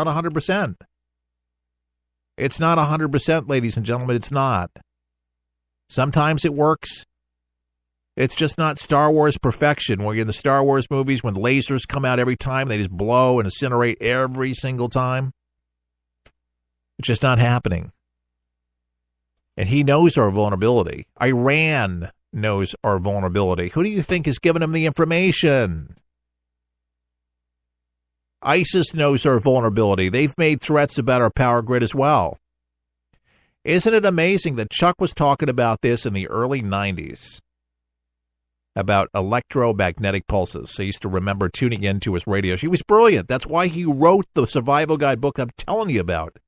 Not 100%. It's not 100%, ladies and gentlemen. It's not. Sometimes it works. It's just not Star Wars perfection, where in the Star Wars movies, when lasers come out every time, they just blow and incinerate every single time. It's just not happening. And he knows our vulnerability. Iran knows our vulnerability. Who do you think is giving him the information? ISIS knows our vulnerability. They've made threats about our power grid as well. Isn't it amazing that Chuck was talking about this in the early 90s, about electromagnetic pulses? I used to remember tuning into his radio. He was brilliant. That's why he wrote the survival guide book I'm telling you about.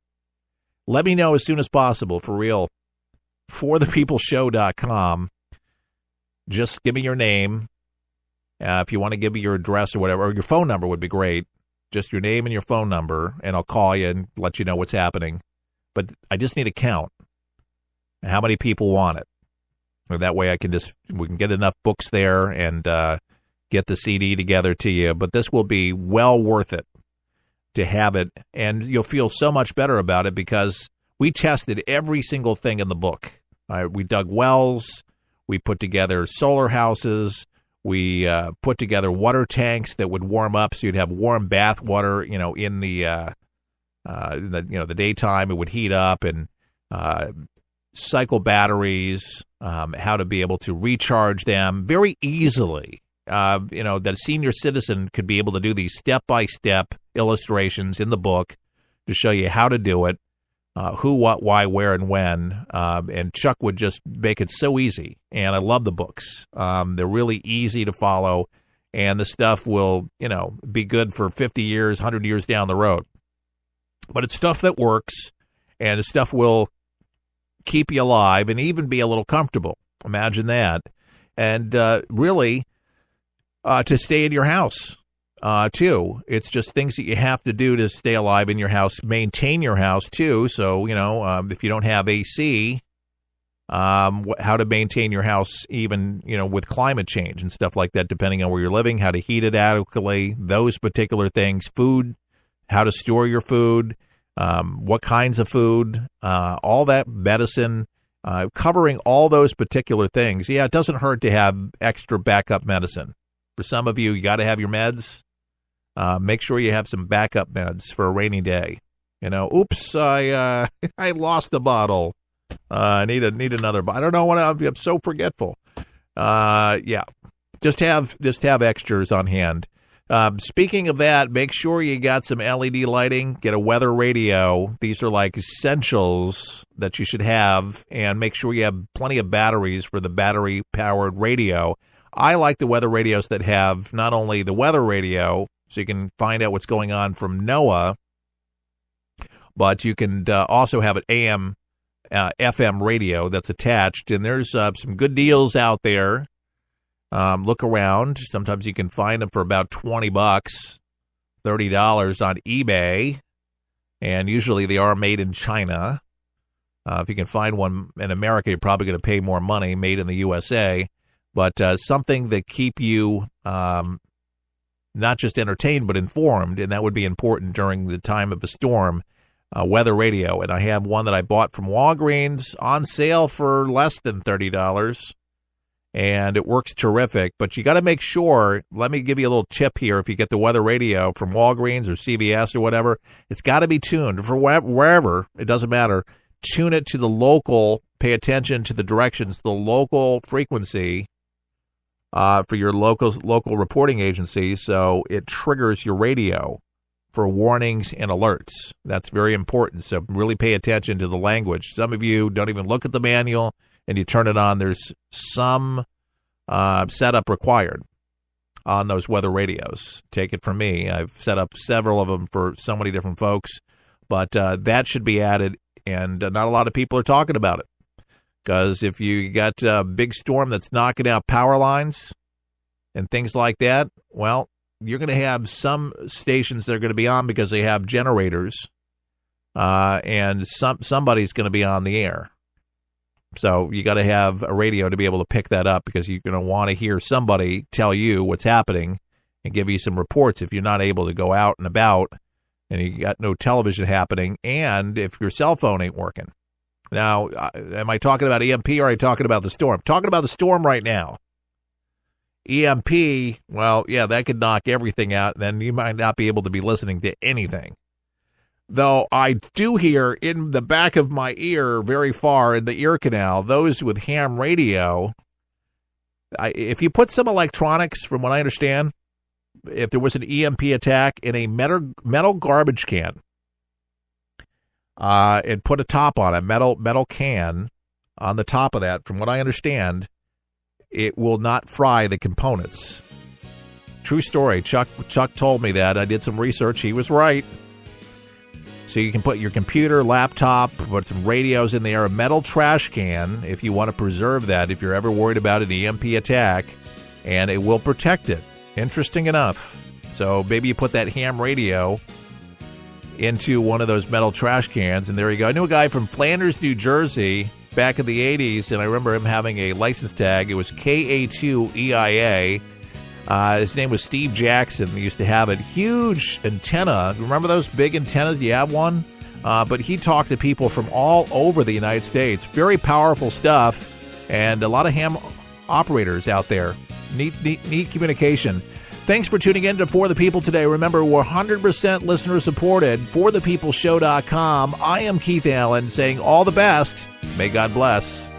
Let me know as soon as possible, for real. ForThePeopleShow.com. Just give me your name. If you want to give me your address or whatever, or your phone number would be great. Just your name and your phone number, and I'll call you and let you know what's happening. But I just need a count. How many people want it? Or that way we can get enough books there and get the CD together to you. But this will be well worth it to have it. And you'll feel so much better about it because we tested every single thing in the book. We dug wells. We put together solar houses. We put together water tanks that would warm up, so you'd have warm bath water, in the daytime. It would heat up, and cycle batteries, how to be able to recharge them very easily. That a senior citizen could be able to do these step-by-step illustrations in the book to show you how to do it, who, what, why, where, and when. And Chuck would just make it so easy. And I love the books. They're really easy to follow. And the stuff will, be good for 50 years, 100 years down the road. But it's stuff that works. And the stuff will keep you alive and even be a little comfortable. Imagine that. And really, to stay in your house. Too. It's just things that you have to do to stay alive in your house, maintain your house, too. So, if you don't have AC, how to maintain your house even, with climate change and stuff like that, depending on where you're living, how to heat it adequately, those particular things, food, how to store your food, what kinds of food, all that medicine, covering all those particular things. Yeah, it doesn't hurt to have extra backup medicine. For some of you, you got to have your meds. Make sure you have some backup meds for a rainy day. Oops, I lost a bottle. I need another. I don't know what I'm so forgetful. Yeah, just have extras on hand. Speaking of that, make sure you got some LED lighting. Get a weather radio. These are like essentials that you should have, and make sure you have plenty of batteries for the battery-powered radio. I like the weather radios that have not only the weather radio, so you can find out what's going on from NOAA, but you can also have an AM, FM radio that's attached, and there's some good deals out there. Look around. Sometimes you can find them for about $20, $30 on eBay, and usually they are made in China. If you can find one in America, you're probably going to pay more money, made in the USA. But something that keep you not just entertained but informed, and that would be important during the time of a storm, weather radio. And I have one that I bought from Walgreens on sale for less than $30, and it works terrific. But you got to make sure, let me give you a little tip here, if you get the weather radio from Walgreens or CVS or whatever, it's got to be tuned for wherever, it doesn't matter. Tune it to the local, pay attention to the directions, the local frequency, for your local reporting agency, so it triggers your radio for warnings and alerts. That's very important, so really pay attention to the language. Some of you don't even look at the manual, and you turn it on. There's some setup required on those weather radios. Take it from me. I've set up several of them for so many different folks, but that should be added, and not a lot of people are talking about it. Because if you got a big storm that's knocking out power lines and things like that, well, you're going to have some stations that are going to be on because they have generators, and somebody's going to be on the air. So you got to have a radio to be able to pick that up, because you're going to want to hear somebody tell you what's happening and give you some reports if you're not able to go out and about and you got no television happening, and if your cell phone ain't working. Now, am I talking about EMP or are I talking about the storm? I'm talking about the storm right now. EMP, well, yeah, that could knock everything out, and then you might not be able to be listening to anything. Though I do hear in the back of my ear, very far in the ear canal, those with ham radio, if you put some electronics, from what I understand, if there was an EMP attack in a metal garbage can, and put a top on a metal can on the top of that, from what I understand, it will not fry the components. True story. Chuck told me that. I did some research. He was right. So you can put your computer, laptop, put some radios in there, a metal trash can, if you want to preserve that, if you're ever worried about an EMP attack, and it will protect it. Interesting enough. So maybe you put that ham radio into one of those metal trash cans, and there you go. I knew a guy from Flanders, New Jersey, back in the 80s, and I remember him having a license tag. It was KA2EIA. His name was Steve Jackson. He used to have a huge antenna. Remember those big antennas? Do you have one? But he talked to people from all over the United States. Very powerful stuff, and a lot of ham operators out there. Neat communication. Thanks for tuning in to For the People today. Remember, we're 100% listener supported. ForThePeopleShow.com. I am Keith Allen saying all the best. May God bless.